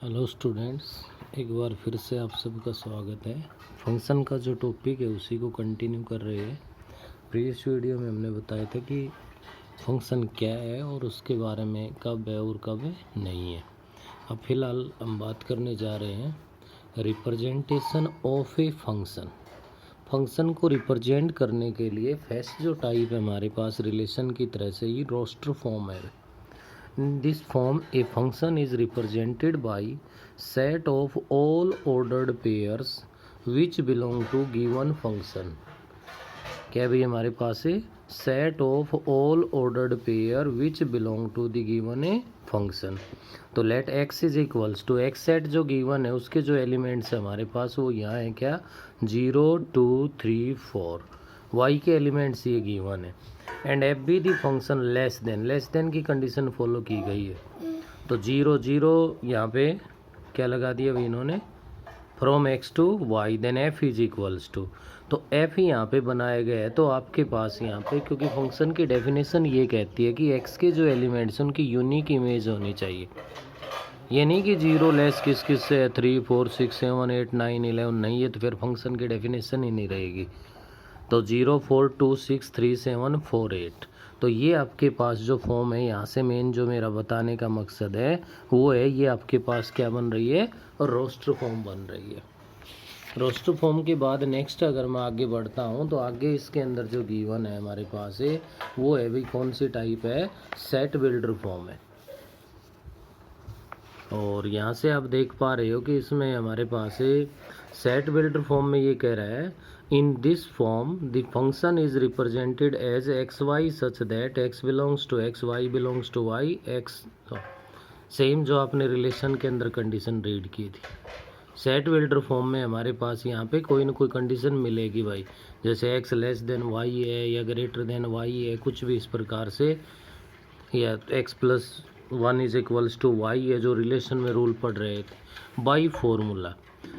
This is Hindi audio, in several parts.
हेलो स्टूडेंट्स, एक बार फिर से आप सबका स्वागत है। फंक्शन का जो टॉपिक है उसी को कंटिन्यू कर रहे हैं। प्रीवियस वीडियो में हमने बताया था कि फंक्शन क्या है और उसके बारे में कब है और कब नहीं है। अब फिलहाल हम बात करने जा रहे हैं representation of a function. Function को रिप्रेजेंट करने के लिए फर्स्ट जो टाइप है हमारे पास रिलेशन की तरह से ही रोस्टर फॉर्म है। In this form, a function is represented by set of all ordered pairs which belong to given function. क्या भाई हमारे पास है set of all ordered pair which belong to the given a function. तो let x is equals to x set जो given है उसके जो एलिमेंट्स है हमारे पास वो यहाँ है क्या 0 2 3 4। y के एलिमेंट्स ये गिवन है and F be the function less than की कंडीशन फॉलो की गई है। तो 0 0 यहाँ पे क्या लगा दिया भाई इन्होंने from x to y, then f is equals to, तो f ही यहाँ पे बनाया गया है। तो आपके पास यहाँ पे क्योंकि फंक्शन की डेफिनेशन ये कहती है कि x के जो एलिमेंट्स उनकी यूनिक इमेज होनी चाहिए। ये नहीं कि 0 लेस किस से है 3 4 6 7 8 9 11 नहीं है, तो फिर फंक्शन की डेफिनेशन ही नहीं रहेगी। तो 0 4 2 6 3 7 4 8, तो ये आपके पास जो फॉर्म है यहाँ से मेन जो मेरा बताने का मकसद है वो है ये आपके पास क्या बन रही है रोस्टर फॉर्म बन रही है। रोस्टर फॉर्म के बाद नेक्स्ट अगर मैं आगे बढ़ता हूँ तो आगे इसके अंदर जो गिवन है हमारे पास है वो है भाई कौन सी टाइप है सेट बिल्डर फॉर्म है। और यहाँ से आप देख पा रहे हो कि इसमें हमारे पास है सेट बिल्डर फॉर्म में ये कह रहा है in this form the function is represented as X Y such that X belongs to X Y belongs to Y X. Same जो आपने रिलेशन के अंदर कंडीशन रीड की थी सेट बिल्डर फॉर्म में हमारे पास यहाँ पे कोई ना कोई कंडीशन मिलेगी भाई, जैसे एक्स लेस देन वाई है या ग्रेटर देन वाई है, कुछ भी इस प्रकार से, या X plus 1 is equals to Y है जो रिलेशन में रूल पढ़ रहे थे बाई फॉर्मूला।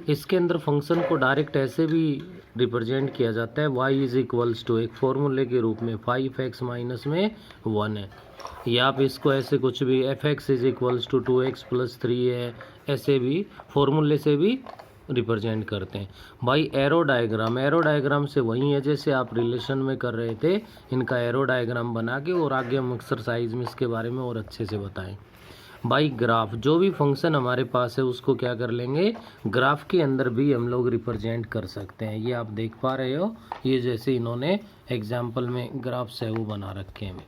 इसके अंदर फंक्शन को डायरेक्ट ऐसे भी रिप्रेजेंट किया जाता है y इज इक्वल्स टू एक फॉर्मूले के रूप में 5x माइनस में 1 है, या आप इसको ऐसे कुछ भी fx is equals to 2x plus 3 है, ऐसे भी फॉर्मूले से भी रिप्रेजेंट करते हैं। बाई एरो डायग्राम से वही है जैसे आप रिलेशन में कर रहे थे, इनका एरो डायग्राम बना के और आगे हम एक्सरसाइज में इसके बारे में और अच्छे से बताएं। बाई ग्राफ जो भी फंक्शन हमारे पास है उसको क्या कर लेंगे ग्राफ के अंदर भी हम लोग रिप्रेजेंट कर सकते हैं। ये आप देख पा रहे हो ये जैसे इन्होंने एग्जाम्पल में ग्राफ्स है वो बना रखे हैं।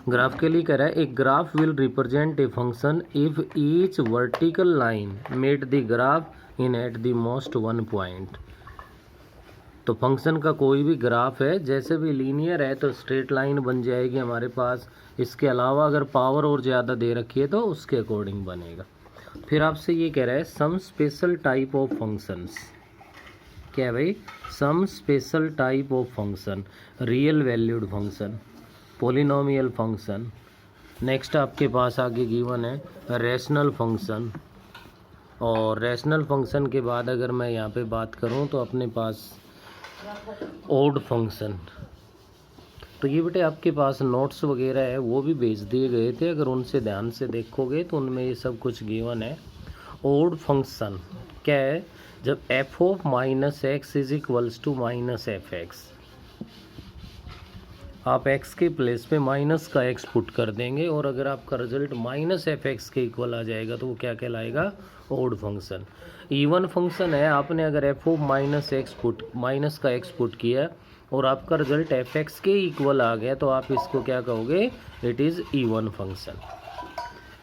ग्राफ के लिए कह रहा है एक graph will represent a function if each vertical line made the graph in at the most one point. तो फंक्शन का कोई भी ग्राफ है जैसे भी लीनियर है तो स्ट्रेट लाइन बन जाएगी हमारे पास, इसके अलावा अगर पावर और ज़्यादा दे रखी है तो उसके अकॉर्डिंग बनेगा। फिर आपसे ये कह रहा है some special type of functions, क्या है भाई some special type of function, real valued function, polynomial function. Next आपके पास आगे गिवन है रैशनल फंक्शन, और रैशनल फंक्शन के बाद अगर मैं यहाँ पे बात करूँ तो अपने पास ऑड फंक्शन। तो ये बेटे आपके पास नोट्स वगैरह है वो भी भेज दिए गए थे, अगर उनसे ध्यान से देखोगे तो उनमें ये सब कुछ गिवन है। ऑड फंक्शन क्या है जब F of minus X is equals to minus F X, आप x के प्लेस पे माइनस का x पुट कर देंगे और अगर आपका रिजल्ट माइनस एफ एक्स के इक्वल आ जाएगा तो वो क्या कहलाएगा ऑड फंक्शन। इवन फंक्शन है आपने अगर एफ ऑफ माइनस का x पुट किया और आपका रिजल्ट एफ एक्स के इक्वल आ गया तो आप इसको क्या कहोगे इट इज़ इवन फंक्शन।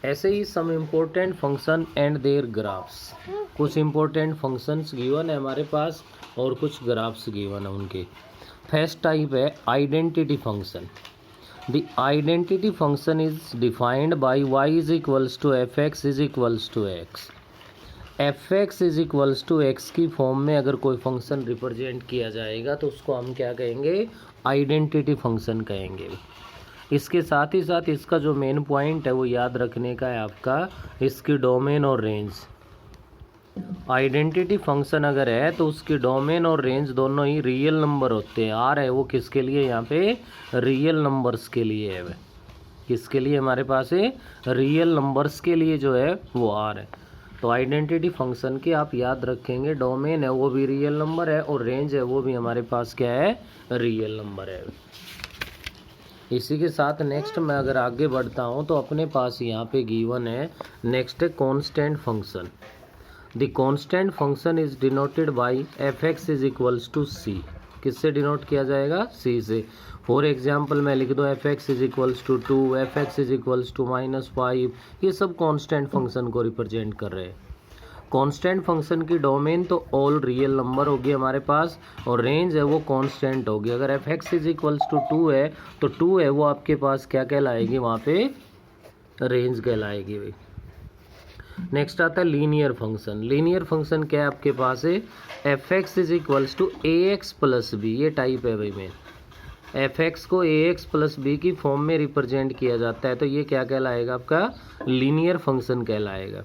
ऐसे ही some important function and their graphs, कुछ इम्पोर्टेंट फंक्शंस गिवन है हमारे पास और कुछ ग्राफ्स गिवन है उनके। फर्स्ट टाइप है identity function. The identity function is defined by Y is equals to F X is equals to X. F X is equals to X की फॉर्म में अगर कोई फंक्शन रिप्रेजेंट किया जाएगा तो उसको हम क्या कहेंगे आइडेंटिटी फंक्शन कहेंगे। इसके साथ ही साथ इसका जो मेन पॉइंट है वो याद रखने का है आपका इसकी डोमेन और रेंज। आइडेंटिटी फंक्शन अगर है तो उसकी डोमेन और रेंज दोनों ही रियल नंबर होते हैं। आर है वो किसके लिए यहाँ पे रियल नंबर्स के लिए है। किसके लिए हमारे पास है, रियल नंबर्स के लिए जो है वो आर है। तो आइडेंटिटी फंक्शन के आप याद रखेंगे, डोमेन है वो भी रियल नंबर है और रेंज है वो भी हमारे पास क्या है, रियल नंबर है। इसी के साथ नेक्स्ट मैं अगर आगे बढ़ता हूँ तो अपने पास यहाँ पे गिवन है, नेक्स्ट है constant function. The constant function is denoted by F X is equals to C. किससे डिनोट किया जाएगा, सी से। फॉर एग्जाम्पल मैं लिख दूँ F X is equals to 2, F X is equals to -5, ये सब कांस्टेंट फंक्शन को रिप्रेजेंट कर रहे हैं। कांस्टेंट फंक्शन की डोमेन तो ऑल रियल नंबर होगी हमारे पास और रेंज है वो कांस्टेंट होगी। अगर F X is equals to 2 है तो 2 है वो आपके पास क्या कहलाएगी, वहाँ पे रेंज कहलाएगी भाई। नेक्स्ट आता है लीनियर फंक्शन। लीनियर फंक्शन क्या है आपके पास है, F X is equals to A X plus B, ये टाइप है भाई में। एफ एक्स को ए एक्स प्लस बी की फॉर्म में रिप्रेजेंट किया जाता है तो ये क्या कहलाएगा, आपका लीनियर फंक्शन कहलाएगा।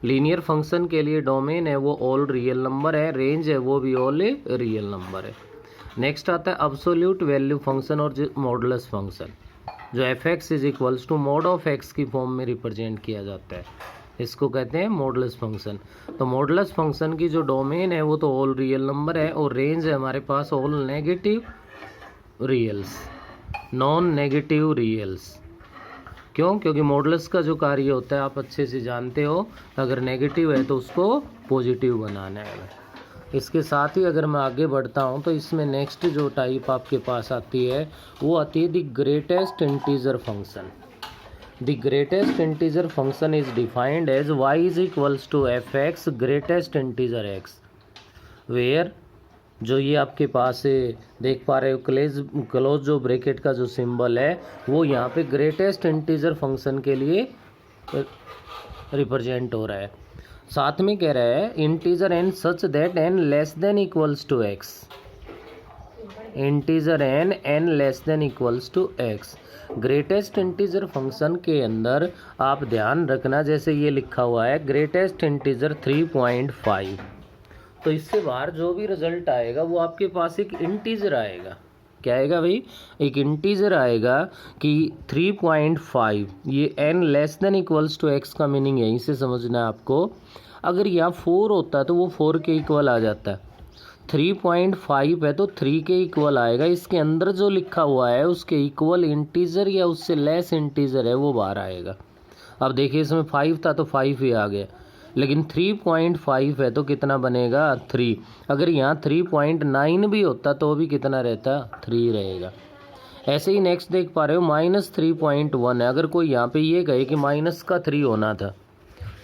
लीनियर फंक्शन के लिए डोमेन है वो ऑल रियल नंबर है, रेंज है वो भी ऑल रियल नंबर है। नेक्स्ट आता है अब्सोल्यूट वैल्यू फंक्शन और मॉडुलस फंक्शन, जो F X is equals to mod of X की फॉर्म में रिप्रेजेंट किया जाता है, इसको कहते हैं मॉडुलस फंक्शन। तो मॉडुलस फंक्शन की जो डोमेन है वो तो ऑल रियल नंबर है और रेंज है हमारे पास ऑल नेगेटिव रियल्स, नॉन नेगेटिव रियल्स। क्यों, क्योंकि मॉडुलस का जो कार्य होता है आप अच्छे से जानते हो, अगर नेगेटिव है तो उसको पॉजिटिव बनाना है। इसके साथ ही अगर मैं आगे बढ़ता हूँ तो इसमें नेक्स्ट जो टाइप आपके पास आती है वो आती है the greatest integer function. The greatest integer function is defined as y is equals to F X greatest integer x, where जो ये आपके पास देख पा रहे हो क्लोज जो ब्रैकेट का जो सिंबल है वो यहाँ पे ग्रेटेस्ट इंटीजर फंक्शन के लिए रिप्रेजेंट हो रहा है। साथ में कह रहा है integer n such that n less than equals to x, integer n less than equals to x। Greatest integer function के अंदर आप ध्यान रखना, जैसे ये लिखा हुआ है ग्रेटेस्ट इंटीजर 3.5, तो इससे बाहर जो भी रिजल्ट आएगा वो आपके पास एक इंटीजर आएगा। क्या आएगा भाई, एक इंटीजर आएगा कि 3.5, ये n less than equals to x का मीनिंग यहीं से समझना है आपको। अगर यहाँ 4 होता है तो वो 4 के इक्वल आ जाता है, 3.5 है तो 3 के इक्वल आएगा। इसके अंदर जो लिखा हुआ है उसके इक्वल इंटीजर या उससे लेस इंटीजर है वो बाहर आएगा। अब देखिए इसमें 5 था तो 5 ही आ गया, लेकिन 3.5 है तो कितना बनेगा, 3। अगर यहाँ 3.9 भी होता तो भी कितना रहता, 3 रहेगा। ऐसे ही नेक्स्ट देख पा रहे हो -3.1 है। अगर कोई यहाँ पे ये कहे कि माइनस का 3 होना था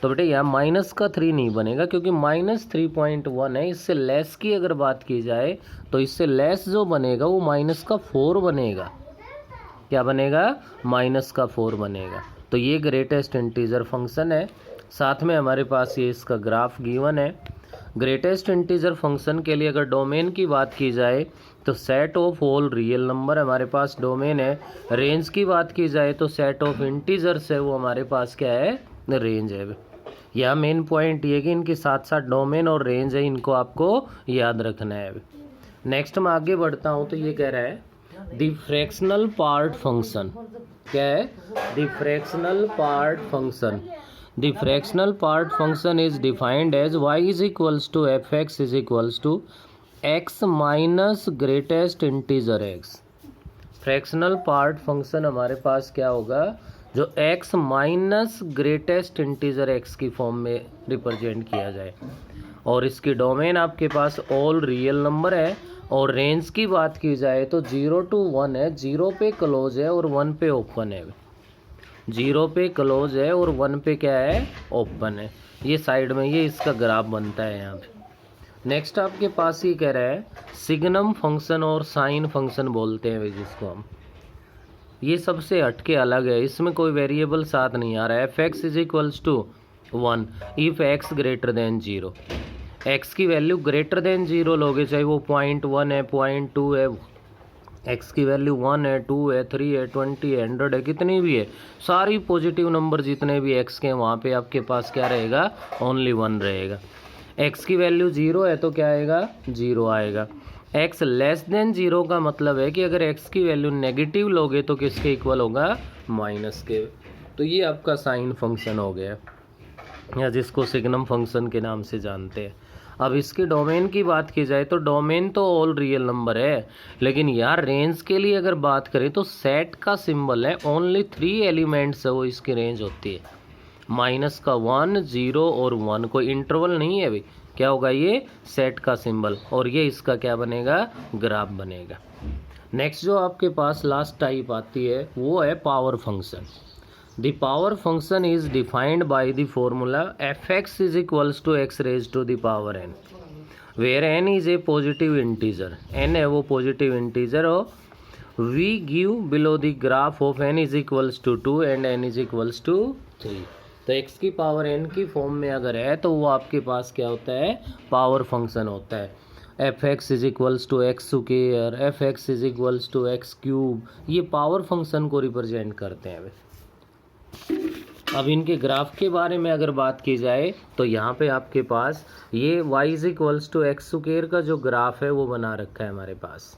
तो बेटे यहाँ माइनस का 3 नहीं बनेगा, क्योंकि -3.1 है। इससे लेस की अगर बात की जाए तो इससे लेस जो बनेगा वो माइनस का 4 बनेगा। क्या बनेगा, माइनस का 4 बनेगा। तो ये ग्रेटेस्ट इंटीजर फंक्शन है। साथ में हमारे पास ये इसका ग्राफ गिवन है। ग्रेटेस्ट इंटीजर फंक्शन के लिए अगर डोमेन की बात की जाए तो set of all real number हमारे पास डोमेन है। रेंज की बात की जाए तो सेट ऑफ इंटीजर्स है वो हमारे पास क्या है, रेंज है। यह मेन पॉइंट ये कि इनके साथ साथ डोमेन और रेंज है, इनको आपको याद रखना है। नेक्स्ट मैं आगे बढ़ता हूँ तो ये कह रहा है द फ्रैक्शनल पार्ट फंक्शन। क्या है, the fractional part function. The fractional part function is defined as y is equals to F X is equals to x minus greatest integer x। Fractional part function हमारे पास क्या होगा, जो x minus greatest integer x की फॉर्म में रिप्रेजेंट किया जाए, और इसकी डोमेन आपके पास ऑल रियल नंबर है। और रेंज की बात की जाए तो 0 to 1 है, 0 पे क्लोज है और 1 पे ओपन है। 0 पे क्लोज है और 1 पे क्या है, ओपन है। ये साइड में ये इसका ग्राफ बनता है यहाँ पे। नेक्स्ट आपके पास ये कह रहा है सिग्नम फंक्शन और साइन फंक्शन बोलते हैं जिसको हम, ये सबसे हटके अलग है, इसमें कोई वेरिएबल साथ नहीं आ रहा है। F X is equals to 1 if X greater than 0। X की वैल्यू ग्रेटर देन 0 लोगे, चाहे वो 0.1 है, 0.2 है, एक्स की वैल्यू 1 है, 2 है, 3 है, 20 है, 100 है, कितनी भी है, सारी पॉजिटिव नंबर जितने भी एक्स के वहाँ पे आपके पास क्या रहेगा, ओनली 1 रहेगा। एक्स की वैल्यू 0 है तो क्या आएगा, 0 आएगा। x लेस देन 0 का मतलब है कि अगर x की वैल्यू नेगेटिव लोगे तो किसके इक्वल होगा, माइनस के। तो ये आपका साइन फंक्शन हो गया, या जिसको सिग्नम फंक्शन के नाम से जानते हैं। अब इसके डोमेन की बात की जाए तो डोमेन तो ऑल रियल नंबर है, लेकिन यार रेंज के लिए अगर बात करें तो सेट का सिंबल है, ओनली 3 एलिमेंट्स है वो इसकी रेंज होती है, माइनस का 1, 0 और 1, कोई इंटरवल नहीं है भाई। क्या होगा ये, सेट का सिंबल, और ये इसका क्या बनेगा, ग्राफ बनेगा। नेक्स्ट जो आपके पास लास्ट टाइप आती है वो है power function. The power function is defined by the formula fx is equals to x raised to the power n, where n is a positive integer, n है वो positive integer, और we give below the graph of n is equals to 2 and n is equals to 3। तो x की पावर n की फॉर्म में अगर है तो वो आपके पास क्या होता है, पावर फंक्शन होता है। F X is equals to X square, F X is equals to X cube, ये पावर फंक्शन को रिप्रेजेंट करते हैं। अब इनके ग्राफ के बारे में अगर बात की जाए तो यहाँ पे आपके पास ये y is equals to X square का जो ग्राफ है वो बना रखा है हमारे पास।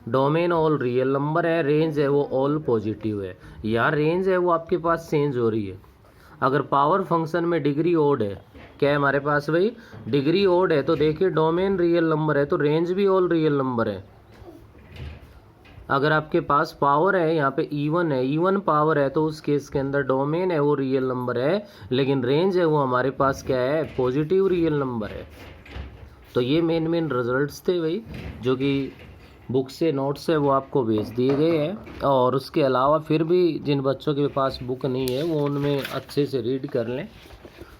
डोमेन ऑल रियल नंबर है, रेंज है वो ऑल पॉजिटिव है। यार रेंज है वो आपके पास चेंज हो रही है। अगर पावर फंक्शन में डिग्री ओड है, क्या है हमारे पास भाई, डिग्री ओड है, तो देखिए डोमेन रियल नंबर है तो रेंज भी ऑल रियल नंबर है। अगर आपके पास पावर है यहाँ पे इवन है, इवन पावर है, तो उस केस के अंदर डोमेन है वो रियल नंबर है, लेकिन रेंज है वो हमारे पास क्या है, पॉजिटिव रियल नंबर है। तो ये मेन रिजल्ट्स थे भाई, जो कि बुक से नोट्स है वो आपको भेज दिए गए हैं। और उसके अलावा फिर भी जिन बच्चों के पास बुक नहीं है वो उनमें अच्छे से रीड कर लें।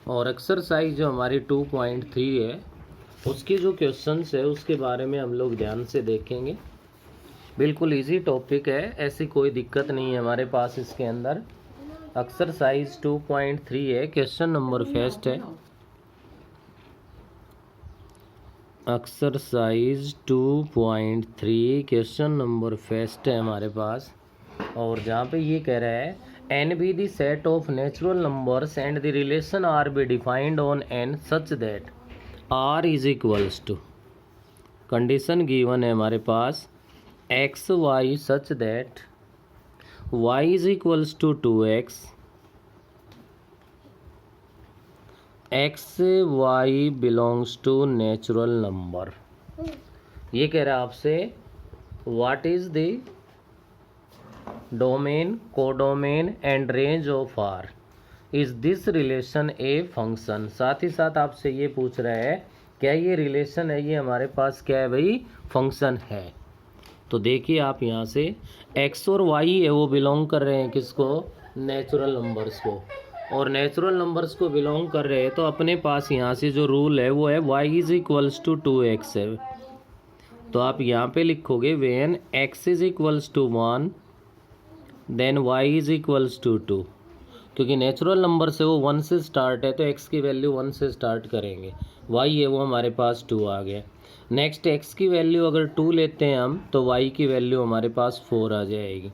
और एक्सरसाइज जो हमारी 2.3 है उसके जो क्वेश्चंस है उसके बारे में हम लोग ध्यान से देखेंगे। बिल्कुल इजी टॉपिक है, ऐसी कोई दिक्कत नहीं है हमारे पास इसके अंदर। एक्सरसाइज 2.3 है, क्वेश्चन नंबर फर्स्ट है एक्सरसाइज 2.3, क्वेश्चन नंबर फर्स्ट है हमारे पास। और जहाँ पे ये कह रहा है N be the set of natural numbers and the relation R be defined on N such that R is equals to, condition given है हमारे पास X Y such that Y is equals to 2x, X Y belongs to natural number. ये कह रहा है आपसे what is the domain, codomain and range of R, is this relation a function. साथ ही साथ आपसे ये पूछ रहा है क्या ये रिलेशन है, ये हमारे पास क्या है भाई, फंक्शन है। तो देखिए आप यहाँ से x और y है वो बिलोंग कर रहे हैं किसको, नेचुरल नंबर्स को, और नेचुरल नंबर्स को बिलोंग कर रहे हैं तो अपने पास यहाँ से जो रूल है वो है y is equals to 2x है। तो आप यहाँ पे लिखोगे when x is equals to 1 then y is equals to 2, क्योंकि नेचुरल नंबर से वो 1 से स्टार्ट है तो x की वैल्यू 1 से स्टार्ट करेंगे, y है वो हमारे पास 2 आ गया। नेक्स्ट x की वैल्यू अगर 2 लेते हैं हम तो y की वैल्यू हमारे पास 4 आ जाएगी।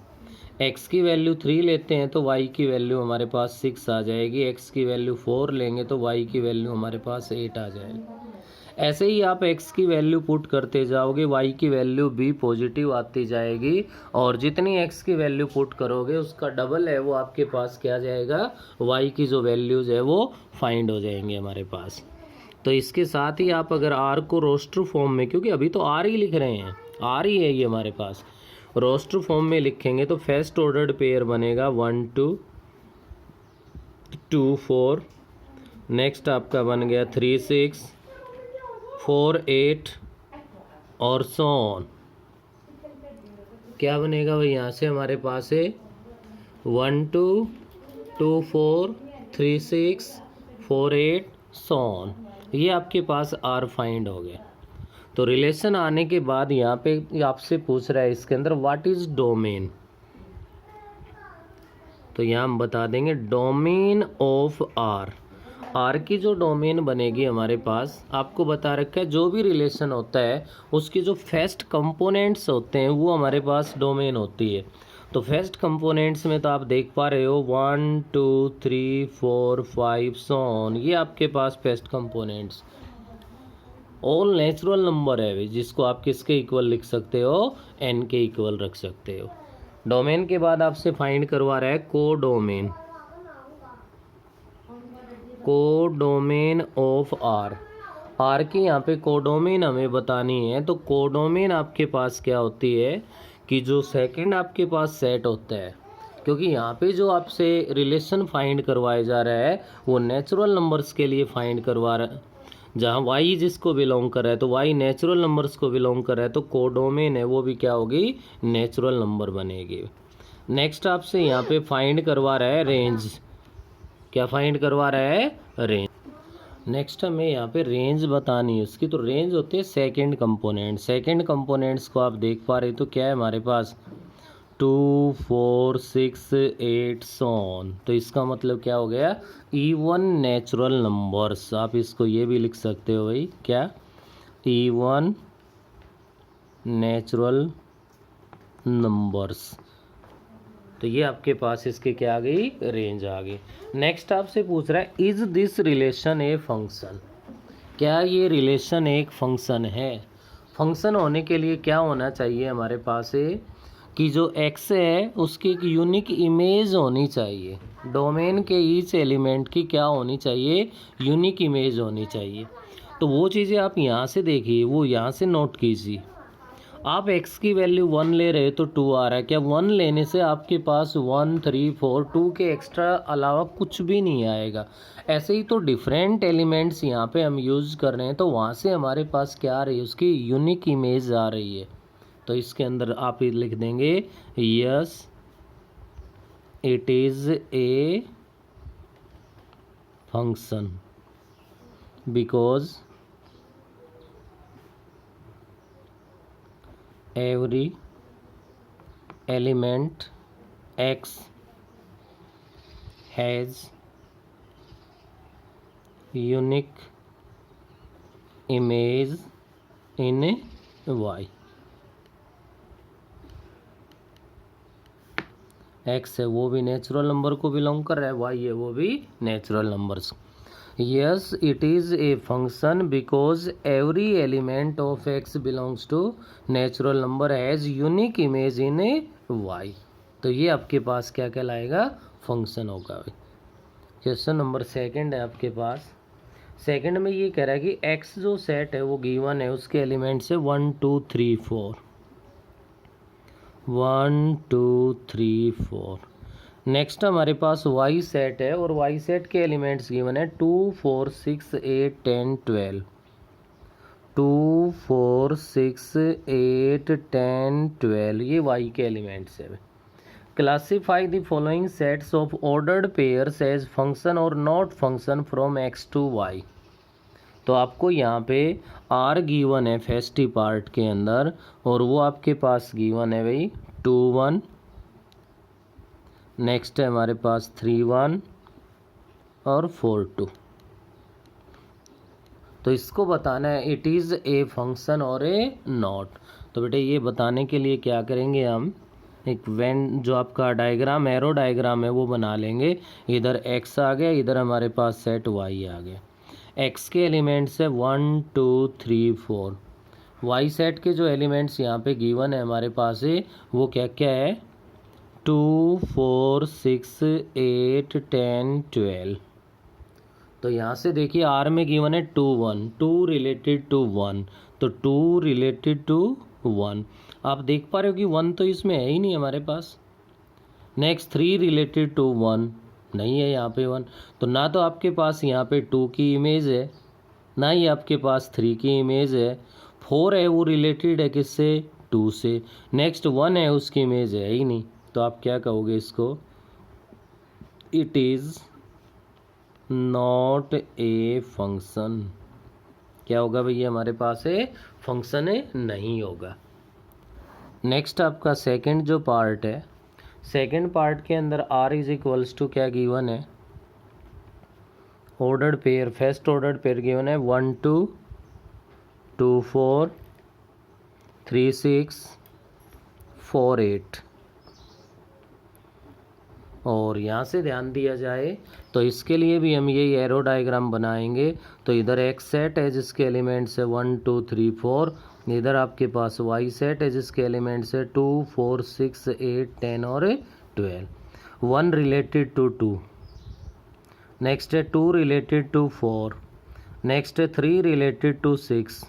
x की वैल्यू 3 लेते हैं तो y की वैल्यू हमारे पास 6 आ जाएगी। x की वैल्यू 4 लेंगे तो y की वैल्यू हमारे पास 8 आ जाएगी। ऐसे ही आप x की वैल्यू पुट करते जाओगे, y की वैल्यू भी पॉजिटिव आती जाएगी, और जितनी x की वैल्यू पुट करोगे उसका डबल है वो आपके पास क्या आ जाएगा, y की जो वैल्यूज़ है वो फाइंड हो जाएंगे हमारे पास। तो इसके साथ ही आप अगर r को रोस्टर फॉर्म में, क्योंकि अभी तो r ही लिख रहे हैं, r ही है ये हमारे पास, रोस्टर फॉर्म में लिखेंगे तो फर्स्ट ऑर्डर्ड पेयर बनेगा 1 2 2 4, नेक्स्ट आपका बन गया 3 6 4 8 और सो ऑन। क्या बनेगा भाई, यहाँ से हमारे पास है 1 2 2 4 3 6 4 8 सो ऑन। ये आपके पास आर फाइंड हो गया। तो रिलेशन आने के बाद यहाँ पे आपसे पूछ रहा है इसके अंदर व्हाट इज डोमेन, तो यहाँ हम बता देंगे डोमेन ऑफ आर। आर की जो डोमेन बनेगी हमारे पास, आपको बता रखा है जो भी रिलेशन होता है उसके जो फर्स्ट कंपोनेंट्स होते हैं वो हमारे पास डोमेन होती है। तो फर्स्ट कंपोनेंट्स में तो आप देख पा रहे हो 1 2 3 4 5 सो ऑन, ये आपके पास first components. All natural number है भाई, जिसको आप किसके इक्वल लिख सकते हो, एन के इक्वल रख सकते हो। डोमेन के बाद आपसे फाइंड करवा रहा है codomain, codomain of R. R की यहाँ पे कोडोमेन हमें बतानी है। तो कोडोमेन आपके पास क्या होती है कि जो सेकंड आपके पास सेट होता है, क्योंकि यहाँ पे जो आपसे रिलेशन फाइंड करवाया जा रहा है वो नेचुरल नंबर्स के लिए फाइंड करवा रहा है, जहाँ y जिसको बिलोंग कर रहा है तो y नेचुरल नंबर्स को बिलोंग कर रहा है, तो कोडोमेन है वो भी क्या होगी, नेचुरल नंबर बनेगी। नेक्स्ट आपसे यहाँ पे फाइंड करवा रहा है रेंज। क्या फाइंड करवा रहा है, रेंज। नेक्स्ट हमें यहाँ पे रेंज बतानी है उसकी। तो रेंज होती है सेकंड कंपोनेंट। सेकंड कंपोनेंट्स को आप देख पा रहे तो क्या है हमारे पास, 2 4 6 8 सॉन। तो इसका मतलब क्या हो गया, इवन नेचुरल नंबर्स। आप इसको ये भी लिख सकते हो भाई, क्या, इवन नेचुरल नंबर्स। तो ये आपके पास इसके क्या आ गई, रेंज आ गई। नेक्स्ट आपसे पूछ रहा है is this relation a function. क्या ये रिलेशन एक फंक्शन है। फंक्शन होने के लिए क्या होना चाहिए हमारे पास है कि जो x है उसकी एक यूनिक इमेज होनी चाहिए। डोमेन के ईच एलिमेंट की क्या होनी चाहिए, यूनिक इमेज होनी चाहिए। तो वो चीज़ें आप यहाँ से देखिए, वो यहाँ से नोट कीजिए। आप x की वैल्यू 1 ले रहे तो 2 आ रहा है। क्या 1 लेने से आपके पास 1 3 4 2 के एक्स्ट्रा अलावा कुछ भी नहीं आएगा। ऐसे ही तो डिफरेंट एलिमेंट्स यहाँ पे हम यूज़ कर रहे हैं, तो वहाँ से हमारे पास क्या आ रही है, उसकी यूनिक इमेज आ रही है। तो इसके अंदर आप ये लिख देंगे, yes it is a function because every element x has unique image in y। x है वो भी नेचुरल नंबर को बिलोंग कर रहा है, y है वो भी natural numbers. Yes, it is a function because every element of x belongs to natural number has unique image in a y। तो ये आपके पास क्या कहलाएगा, फंक्शन होगा। क्वेश्चन नंबर सेकंड है आपके पास। सेकंड में ये कह रहा है कि x जो सेट है वो गिवन है, उसके एलिमेंट्स है 1 2 3 4, 1 2 3 4। नेक्स्ट हमारे पास y सेट है और y सेट के एलिमेंट्स गिवन है 2 4 6 8 10 12, 2 4 6 8 10 12, ये y के एलिमेंट्स है। Classify the following sets of ordered pairs as function और not function from x to y। तो आपको यहाँ पे r गिवन है फर्स्ट पार्ट के अंदर, और वो आपके पास गिवन है भाई 2 1, नेक्स्ट है हमारे पास 3 1 और 4 2। तो इसको बताना है इट इज़ ए फंक्शन और ए नॉट। तो बेटे ये बताने के लिए क्या करेंगे, हम एक वेन जो आपका डायग्राम, एरो डायग्राम है वो बना लेंगे। इधर x आ गया, इधर हमारे पास सेट y आ गया। x के एलिमेंट्स है 1 2 3 4। y सेट के जो एलिमेंट्स यहाँ पे गिवन है हमारे पास है वो क्या क्या है, 2 4 6 8 10 12। तो यहाँ से देखिए आर में गिवन है 2 1, 2 रिलेटेड टू 1, तो 2 रिलेटेड टू 1। आप देख पा रहे हो कि 1 तो इसमें है ही नहीं हमारे पास। नेक्स्ट 3 रिलेटेड टू 1, नहीं है यहाँ पे 1। तो ना तो आपके पास यहाँ पे 2 की इमेज है, ना ही आपके पास 3 की इमेज है। 4 है वो रिलेटेड है किससे, 2 से। नेक्स्ट 1 है उसकी इमेज है ही नहीं। तो आप क्या कहोगे इसको, it is not a function. क्या होगा भैया हमारे पास है, फंक्शन है नहीं होगा। नेक्स्ट आपका सेकंड जो पार्ट है, सेकंड पार्ट के अंदर r इज इक्वल्स टू क्या गिवन है, ordered pair, first ordered pair given है 1 2 2 4 3 6 4 8। और यहाँ से ध्यान दिया जाए तो इसके लिए भी हम यही एरो डायग्राम बनाएंगे। तो इधर एक्स सेट है जिसके एलिमेंट्स है 1 2 3 4, इधर आपके पास वाई सेट है जिसके एलिमेंट्स है 2 4 6 8 10 और 12। 1 रिलेटेड टू 2, नेक्स्ट है 2 रिलेटेड टू 4, नेक्स्ट है 3 रिलेटेड टू 6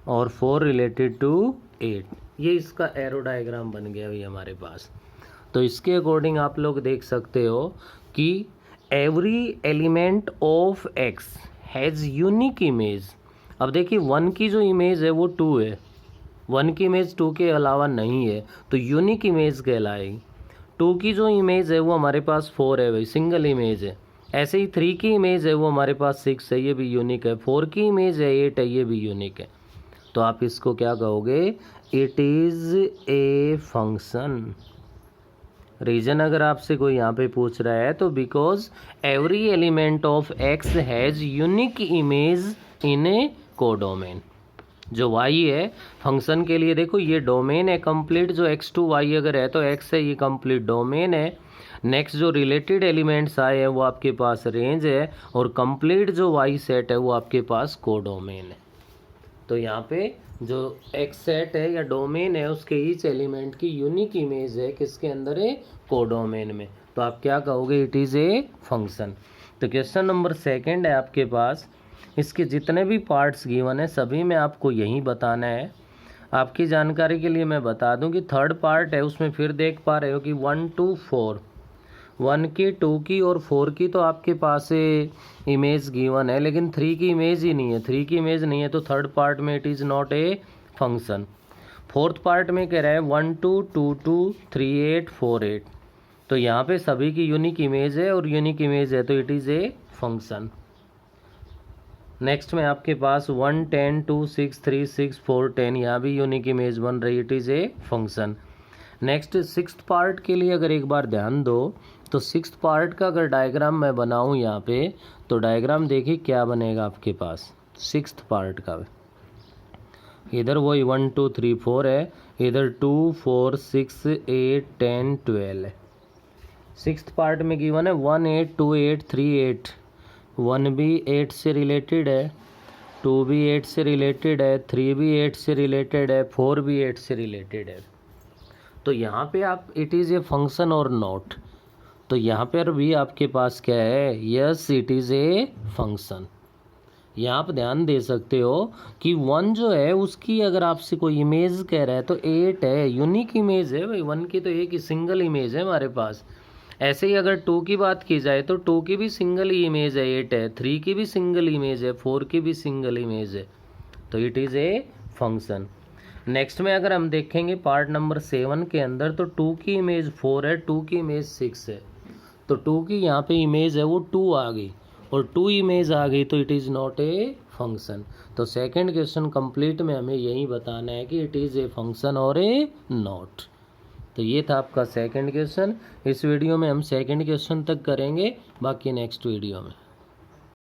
और 4 रिलेटेड टू 8। ये इसका एरो डायग्राम बन गया भाई हमारे पास। तो इसके अकॉर्डिंग आप लोग देख सकते हो कि every element of X has unique image. अब देखिए 1 की जो इमेज है वो 2 है, 1 की इमेज 2 के अलावा नहीं है तो यूनिक इमेज कहलाएगी। 2 की जो इमेज है वो हमारे पास 4 है भाई, सिंगल इमेज है। ऐसे ही 3 की इमेज है वो हमारे पास 6 है, ये भी यूनिक है। 4 की इमेज है 8 है, ये भी यूनिक है। तो आप इसको क्या कहोगे, it is a function. Reason अगर आपसे कोई यहाँ पे पूछ रहा है तो because every element of X has unique image in a codomain. जो वाई है फंक्शन के लिए, देखो ये डोमेन है कंप्लीट। जो एक्स टू वाई अगर है तो एक्स है, ये कंप्लीट डोमेन है। नेक्स्ट जो रिलेटेड एलिमेंट्स आए हैं वो आपके पास रेंज है, और कंप्लीट जो वाई सेट है वो आपके पास कोडोमेन है। तो यहाँ पे जो एक्स सेट है या डोमेन है उसके ईच एलिमेंट की यूनिक इमेज है किसके अंदर है, कोडोमेन में। तो आप क्या कहोगे, इट इज़ ए फंक्शन। तो क्वेश्चन नंबर 2 है आपके पास। इसके जितने भी पार्ट्स गिवन है सभी में आपको यही बताना है। आपकी जानकारी के लिए मैं बता दूं कि 3rd पार्ट है उसमें फिर देख पा रहे हो कि 1 2 4, 1 की 2 की और 4 की तो आपके पास इमेज गिवन है, लेकिन 3 की इमेज ही नहीं है। 3 की इमेज नहीं है तो 3rd पार्ट में it is not a function. 4th part में कह रहा है 1 2 2 2 3 8 4 8, तो यहाँ पे सभी की यूनिक इमेज है और यूनिक इमेज है तो it is a function. Next में आपके पास 1 10 2 6 3 6 4 10, यहाँ भी यूनिक इमेज बन रही, it is a function. Next 6th part के लिए अगर एक बार ध्यान दो तो 6th पार्ट का अगर डायग्राम मैं बनाऊँ यहाँ पे तो डायग्राम देखिए क्या बनेगा आपके पास 6th पार्ट का। इधर वही 1 2 3 4 है, इधर 2 4 6 8 10 12 है। 6th पार्ट में गिवन है 1 8 2 8 3 8, 1 भी 8 से रिलेटेड है, 2 भी 8 से रिलेटेड है, 3 भी 8 से रिलेटेड है, 4 भी 8 से रिलेटेड है। तो यहाँ पे आप इट इज़ ए फंक्शन और नॉट, तो यहाँ पर भी आपके पास क्या है, yes it is a function. यहाँ आप ध्यान दे सकते हो कि 1 जो है उसकी अगर आपसे कोई इमेज कह रहा है तो 8 है, यूनिक इमेज है भाई। 1 की तो एक ही सिंगल इमेज है हमारे पास। ऐसे ही अगर 2 की बात की जाए तो 2 की भी सिंगल ही इमेज है 8 है, 3 की भी सिंगल इमेज है, 4 की भी सिंगल इमेज है, तो it is a function. Next में अगर हम देखेंगे पार्ट नंबर 7 के अंदर तो 2 की इमेज 4 है, 2 की इमेज 6 है, तो 2 की यहाँ पे इमेज है वो 2 आ गई और 2 इमेज आ गई तो it is not a function. तो सेकंड क्वेश्चन कंप्लीट में हमें यही बताना है कि इट इज़ ए फंक्शन और ए नॉट। तो ये था आपका सेकंड क्वेश्चन। इस वीडियो में हम सेकंड क्वेश्चन तक करेंगे, बाकी नेक्स्ट वीडियो में।